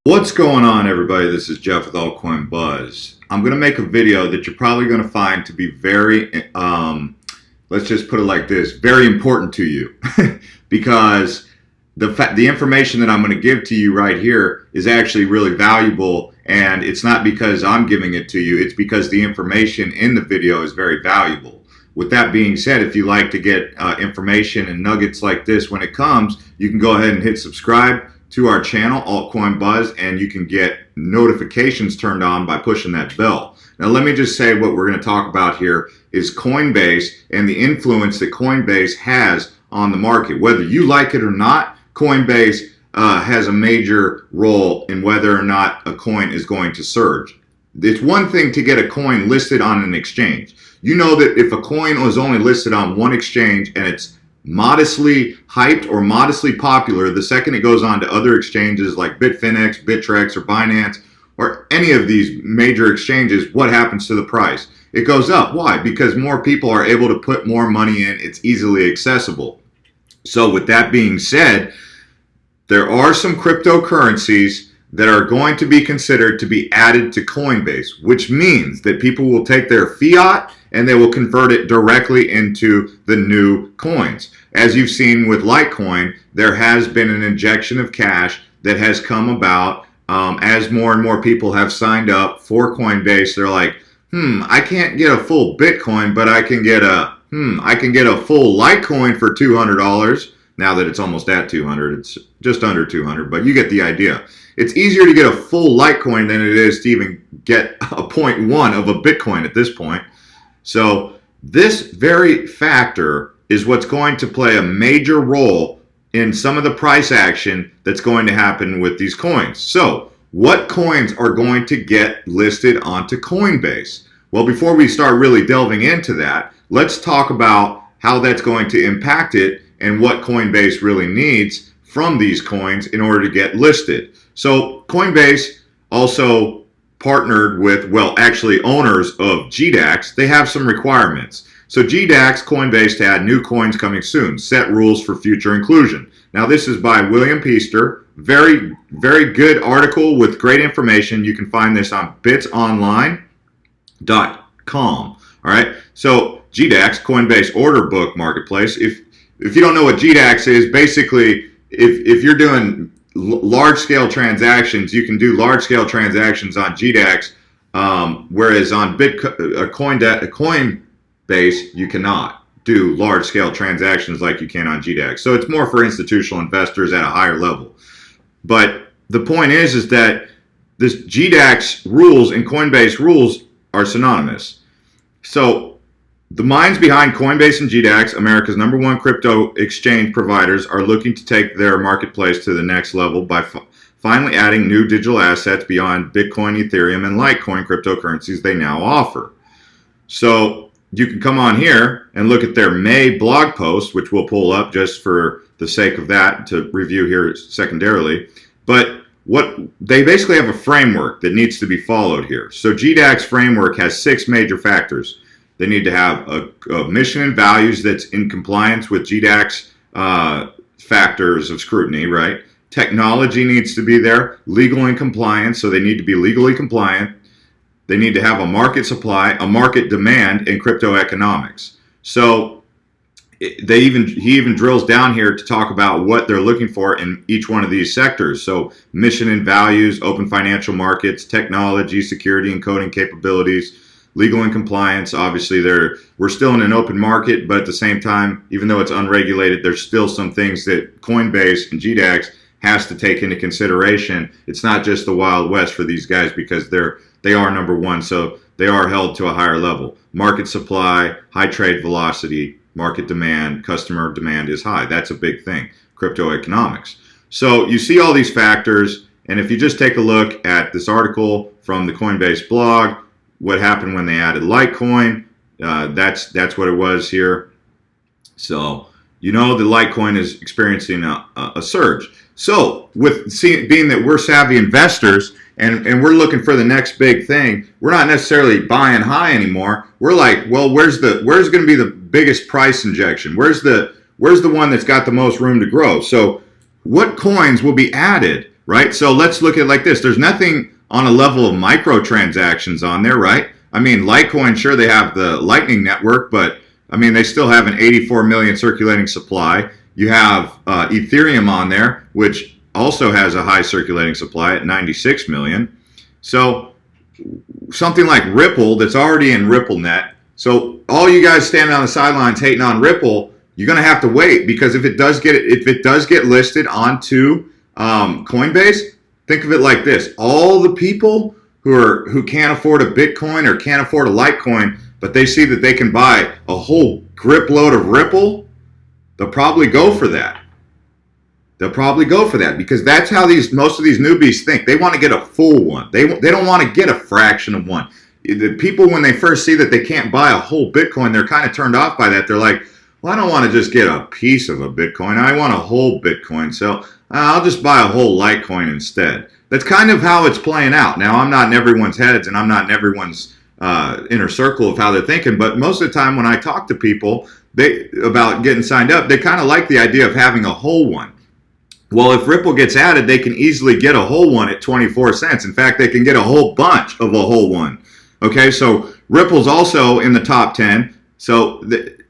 What's going on, everybody? This is Jeff with Altcoin Buzz. I'm going to make a video that you're probably going to find to be very, let's just put it like this, very important to you because the information that I'm going to give to you right here is actually really valuable, and it's not because I'm giving it to you, it's because the information in the video is very valuable. With that being said, if you like to get information and nuggets like this when it comes, you can go ahead and hit subscribe to our channel, Altcoin Buzz, and you can get notifications turned on by pushing that bell. Now, let me just say what we're going to talk about here is Coinbase and the influence that Coinbase has on the market. Whether you like it or not, Coinbase has a major role in whether or not a coin is going to surge. It's one thing to get a coin listed on an exchange. You know that if a coin was only listed on one exchange and it's modestly hyped or modestly popular, the second it goes on to other exchanges like Bitfinex, Bittrex, or Binance, or any of these major exchanges, what happens to the price? It goes up. Why? Because more people are able to put more money in. It's easily accessible. So with that being said, there are some cryptocurrencies that are going to be considered to be added to Coinbase, which means that people will take their fiat and they will convert it directly into the new coins. As you've seen with Litecoin, there has been an injection of cash that has come about as more and more people have signed up for Coinbase. They're like, I can't get a full Bitcoin, but I can get a full Litecoin for $200. Now that it's almost at 200, it's just under 200, but you get the idea. It's easier to get a full Litecoin than it is to even get a 0.1 of a Bitcoin at this point. So this very factor is what's going to play a major role in some of the price action that's going to happen with these coins. So what coins are going to get listed onto Coinbase? Well, before we start really delving into that, let's talk about how that's going to impact it and what Coinbase really needs from these coins in order to get listed. So Coinbase also partnered with, well, actually owners of GDAX. They have some requirements. So GDAX, Coinbase to add new coins coming soon. Set rules for future inclusion. Now this is by William Peaster. Very, very good article with great information. You can find this on bitsonline.com. All right. So GDAX, Coinbase order book marketplace. If you don't know what GDAX is, basically, if you're doing large-scale transactions, you can do large-scale transactions on GDAX, whereas on Coinbase, you cannot do large-scale transactions like you can on GDAX. So it's more for institutional investors at a higher level. But the point is that this GDAX rules and Coinbase rules are synonymous. So the minds behind Coinbase and GDAX, America's #1 crypto exchange providers, are looking to take their marketplace to the next level by finally adding new digital assets beyond Bitcoin, Ethereum, and Litecoin cryptocurrencies they now offer. So you can come on here and look at their May blog post, which we'll pull up just for the sake of that to review here secondarily. But what they basically have a framework that needs to be followed here. So GDAX framework has 6 major factors. They need to have a mission and values that's in compliance with GDAX factors of scrutiny, right? Technology needs to be there, legal and compliance, so they need to be legally compliant. They need to have a market supply, a market demand, and crypto economics. So he even drills down here to talk about what they're looking for in each one of these sectors. So mission and values, open financial markets, technology, security and coding capabilities, legal and compliance. Obviously, we're still in an open market, but at the same time, even though it's unregulated, there's still some things that Coinbase and GDAX has to take into consideration. It's not just the Wild West for these guys because they are #1, so they are held to a higher level. Market supply, high trade velocity, market demand, customer demand is high. That's a big thing. Crypto economics. So you see all these factors, and if you just take a look at this article from the Coinbase blog, what happened when they added Litecoin, that's what it was here. So you know the Litecoin is experiencing a surge. So being that we're savvy investors and we're looking for the next big thing, we're not necessarily buying high anymore. We're like, well, where's going to be the biggest price injection? Where's the one that's got the most room to grow? So what coins will be added right? So let's look at it like this. There's nothing on a level of microtransactions on there, right? I mean, Litecoin, sure, they have the Lightning Network, but I mean, they still have an 84 million circulating supply. You have Ethereum on there, which also has a high circulating supply at 96 million. So something like Ripple that's already in RippleNet. So all you guys standing on the sidelines hating on Ripple, you're going to have to wait, because if it does get listed onto Coinbase, think of it like this: all the people who can't afford a Bitcoin or can't afford a Litecoin, but they see that they can buy a whole grip load of Ripple, they'll probably go for that. They'll probably go for that, because that's how most of these newbies think. They want to get a full one. They don't want to get a fraction of one. The people, when they first see that they can't buy a whole Bitcoin, they're kind of turned off by that. They're like, well, I don't want to just get a piece of a Bitcoin. I want a whole Bitcoin. So I'll just buy a whole Litecoin instead. That's kind of how it's playing out. Now, I'm not in everyone's heads, and I'm not in everyone's inner circle of how they're thinking, but most of the time when I talk to people about getting signed up, they kind of like the idea of having a whole one. Well, if Ripple gets added, they can easily get a whole one at 24 cents. In fact, they can get a whole bunch of a whole one. Okay, so Ripple's also in the top 10. So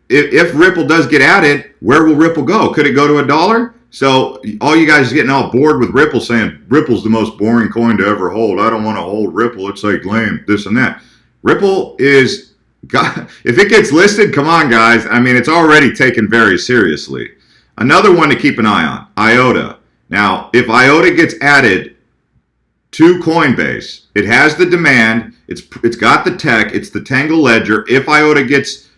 if Ripple does get added, where will Ripple go? Could it go to $1? So all you guys getting all bored with Ripple, saying Ripple's the most boring coin to ever hold. I don't want to hold Ripple. It's like lame, this and that. Ripple is, if it gets listed, come on, guys. I mean, it's already taken very seriously. Another one to keep an eye on, IOTA. Now, if IOTA gets added to Coinbase, it has the demand, it's got the tech, it's the Tangle Ledger. If IOTA gets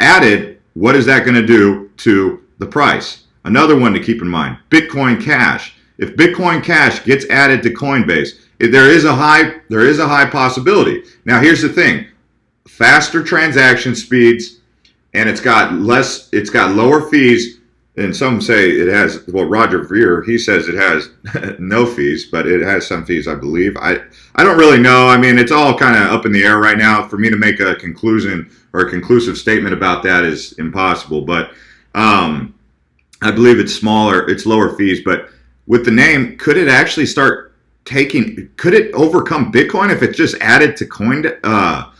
added, what is that going to do to the price? Another one to keep in mind, Bitcoin Cash. If Bitcoin Cash gets added to Coinbase, there is a high possibility. Now, here's the thing: faster transaction speeds, and it's got lower fees. And some say it has, well, Roger Ver, he says it has no fees, but it has some fees, I believe. I don't really know. I mean, it's all kind of up in the air right now. For me to make a conclusion or a conclusive statement about that is impossible. But I believe it's lower fees. But with the name, could it actually could it overcome Bitcoin if it's just added to Coinbase?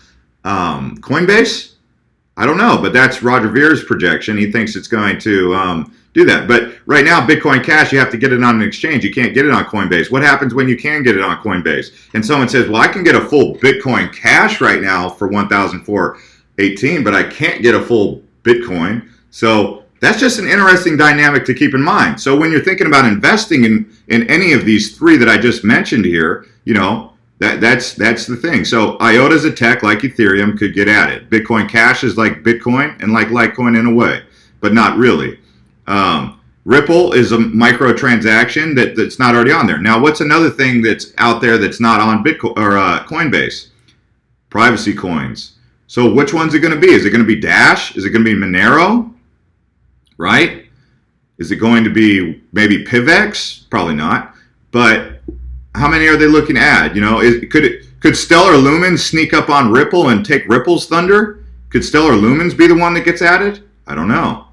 I don't know, but that's Roger Ver's projection. He thinks it's going to do that. But right now, Bitcoin Cash, you have to get it on an exchange. You can't get it on Coinbase. What happens when you can get it on Coinbase? And someone says, well, I can get a full Bitcoin Cash right now for $1,418, but I can't get a full Bitcoin. So that's just an interesting dynamic to keep in mind. So when you're thinking about investing in any of these three that I just mentioned here, you know, that's the thing. So IOTA is a tech like Ethereum, could get added. Bitcoin Cash is like Bitcoin and like Litecoin in a way, but not really. Ripple is a microtransaction that's not already on there. Now, what's another thing that's out there that's not on Bitcoin or Coinbase? Privacy coins. So which one's it going to be? Is it going to be Dash? Is it going to be Monero? Right? Is it going to be maybe PivX? Probably not. But how many are they looking to add? You know, could Stellar Lumens sneak up on Ripple and take Ripple's thunder? Could Stellar Lumens be the one that gets added? I don't know.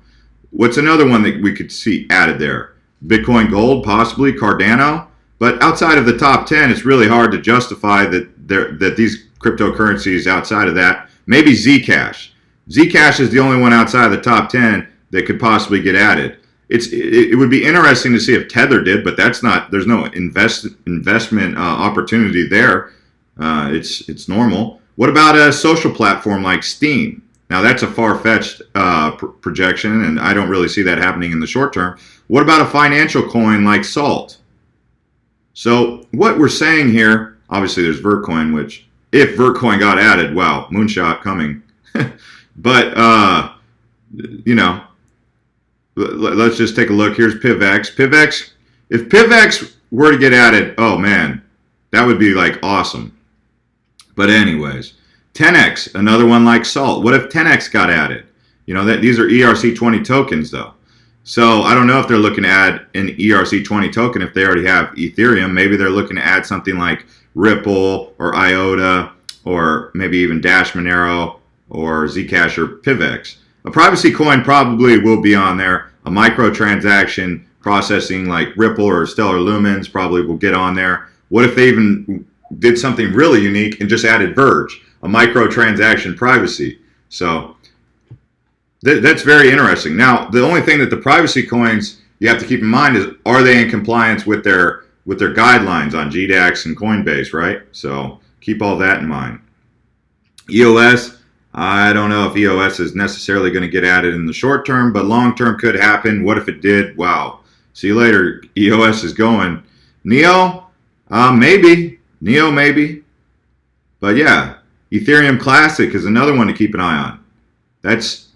What's another one that we could see added there? Bitcoin Gold, possibly Cardano. But outside of the top 10, it's really hard to justify that these cryptocurrencies outside of that. Maybe Zcash. Zcash is the only one outside of the top 10 that could possibly get added. It would be interesting to see if Tether did, but there's no investment opportunity there. It's normal. What about a social platform like Steam? Now that's a far-fetched projection, and I don't really see that happening in the short term. What about a financial coin like Salt? So what we're saying here, obviously there's Vertcoin, which if Vertcoin got added, wow, moonshot coming. But you know. Let's just take a look. Here's PivX. If PivX were to get added, oh man, that would be like awesome. But anyways, 10x, another one like Salt. What if 10x got added? You know, these are ERC20 tokens though. So I don't know if they're looking to add an ERC20 token if they already have Ethereum. Maybe they're looking to add something like Ripple or IOTA or maybe even Dash Monero or Zcash or PivX. A privacy coin probably will be on there. A microtransaction processing like Ripple or Stellar Lumens probably will get on there. What if they even did something really unique and just added Verge, a micro-transaction privacy? So that's very interesting. Now, the only thing that the privacy coins you have to keep in mind is, are they in compliance with their guidelines on GDAX and Coinbase, right? So keep all that in mind. EOS, I don't know if EOS is necessarily going to get added in the short term, but long term could happen. What if it did? Wow. See you later. EOS is going. Neo, maybe. Neo, maybe. But yeah, Ethereum Classic is another one to keep an eye on.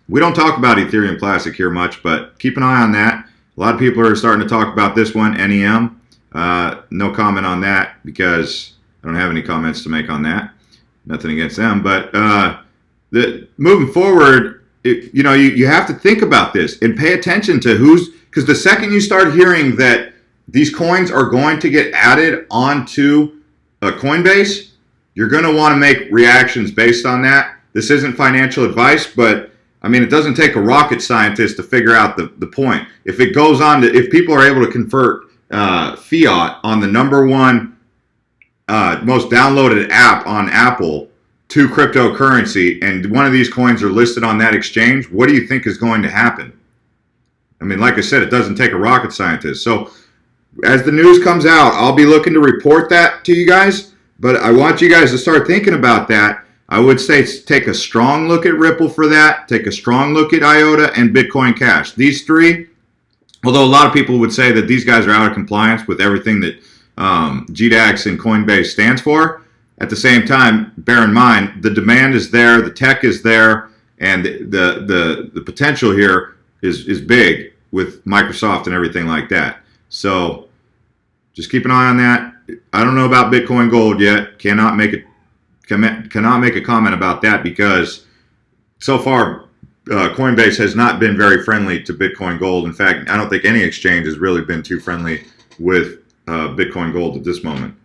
We don't talk about Ethereum Classic here much, but keep an eye on that. A lot of people are starting to talk about this one, NEM. No comment on that because I don't have any comments to make on that. Nothing against them, but moving forward, you have to think about this and pay attention to because the second you start hearing that these coins are going to get added onto a Coinbase, you're going to want to make reactions based on that. This isn't financial advice, but I mean, it doesn't take a rocket scientist to figure out the point. If it goes on if people are able to convert fiat on the #1 most downloaded app on Apple to cryptocurrency, and one of these coins are listed on that exchange, what do you think is going to happen? I mean, like I said, it doesn't take a rocket scientist. So as the news comes out, I'll be looking to report that to you guys, but I want you guys to start thinking about that. I would say take a strong look at Ripple for that. Take a strong look at IOTA and Bitcoin Cash. These three, although a lot of people would say that these guys are out of compliance with everything that GDAX and Coinbase stands for, at the same time, bear in mind, the demand is there, the tech is there, and the potential here is big with Microsoft and everything like that. So just keep an eye on that. I don't know about Bitcoin Gold yet. Cannot make a comment about that because so far Coinbase has not been very friendly to Bitcoin Gold. In fact, I don't think any exchange has really been too friendly with Bitcoin Gold at this moment.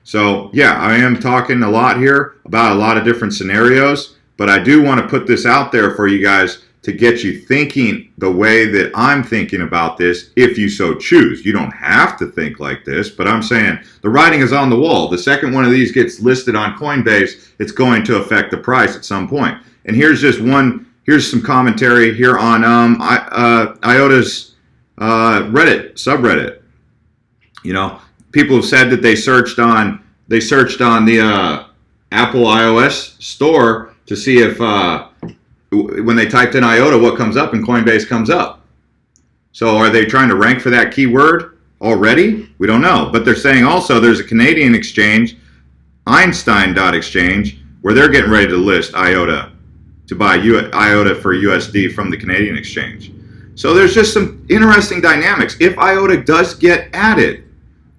So yeah, I am talking a lot here about a lot of different scenarios, but I do want to put this out there for you guys to get you thinking the way that I'm thinking about this, if you so choose. You don't have to think like this, but I'm saying the writing is on the wall. The second one of these gets listed on Coinbase, it's going to affect the price at some point. And here's some commentary here on IOTA's Reddit subreddit. People have said that they searched on the Apple iOS store to see if when they typed in IOTA, what comes up, and Coinbase comes up. So are they trying to rank for that keyword already? We don't know. But they're saying also there's a Canadian exchange, Einstein.exchange, where they're getting ready to list IOTA to buy IOTA for USD from the Canadian exchange. So there's just some interesting dynamics. If IOTA does get added,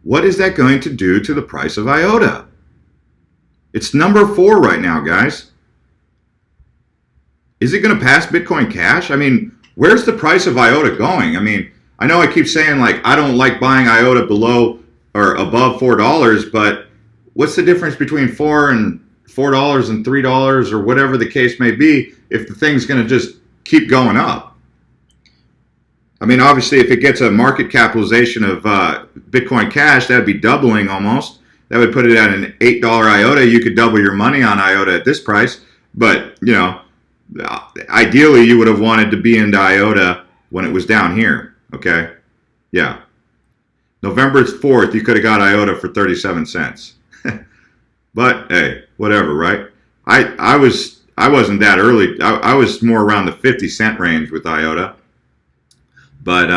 what is that going to do to the price of IOTA? It's #4 right now, guys. Is it going to pass Bitcoin Cash? I mean, where's the price of IOTA going? I mean, I know I keep saying, like, I don't like buying IOTA below or above $4, but what's the difference between $4 and $3 or whatever the case may be if the thing's going to just keep going up? I mean, obviously, if it gets a market capitalization of Bitcoin Cash, that'd be doubling almost. That would put it at an $8 IOTA. You could double your money on IOTA at this price, but, ideally, you would have wanted to be into IOTA when it was down here, okay? Yeah. November 4th, you could have got IOTA for 37 cents. But, hey, whatever, right? I wasn't that early. I was more around the 50-cent range with IOTA. But,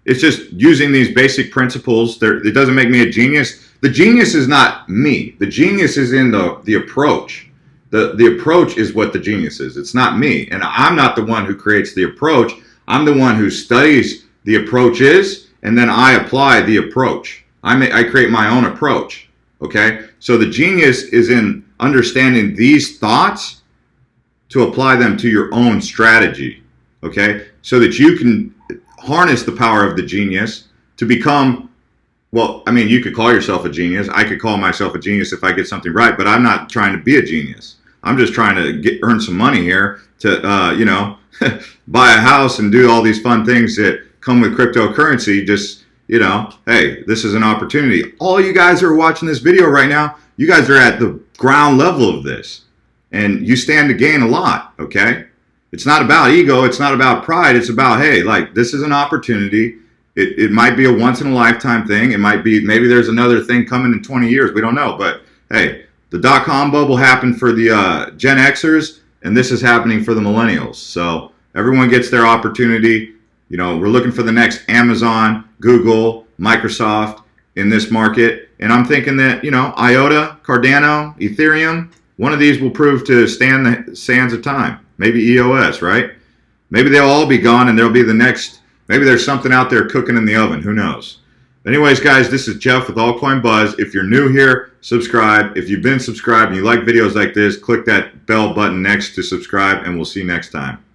it's just using these basic principles. It doesn't make me a genius. The genius is not me. The genius is in the approach. The approach is what the genius is. It's not me. And I'm not the one who creates the approach. I'm the one who studies the approaches, and then I apply the approach. I create my own approach. Okay? So the genius is in understanding these thoughts to apply them to your own strategy. Okay? So that you can harness the power of the genius to become, well, I mean, you could call yourself a genius. I could call myself a genius if I get something right, but I'm not trying to be a genius. I'm just trying to earn some money here to, buy a house and do all these fun things that come with cryptocurrency, just, you know, hey, this is an opportunity. All you guys who are watching this video right now, you guys are at the ground level of this, and you stand to gain a lot, okay? It's not about ego. It's not about pride. It's about, hey, like, this is an opportunity. It might be a once-in-a-lifetime thing. It might be, maybe there's another thing coming in 20 years. We don't know. But, hey, the dot-com bubble happened for the Gen Xers, and this is happening for the millennials. So everyone gets their opportunity. You know, we're looking for the next Amazon, Google, Microsoft in this market. And I'm thinking that, you know, IOTA, Cardano, Ethereum, one of these will prove to stand the sands of time. Maybe EOS, right? Maybe they'll all be gone and there'll be the next. Maybe there's something out there cooking in the oven. Who knows? Anyways, guys, this is Jeff with Altcoin Buzz. If you're new here, subscribe. If you've been subscribed and you like videos like this, click that bell button next to subscribe, and we'll see you next time.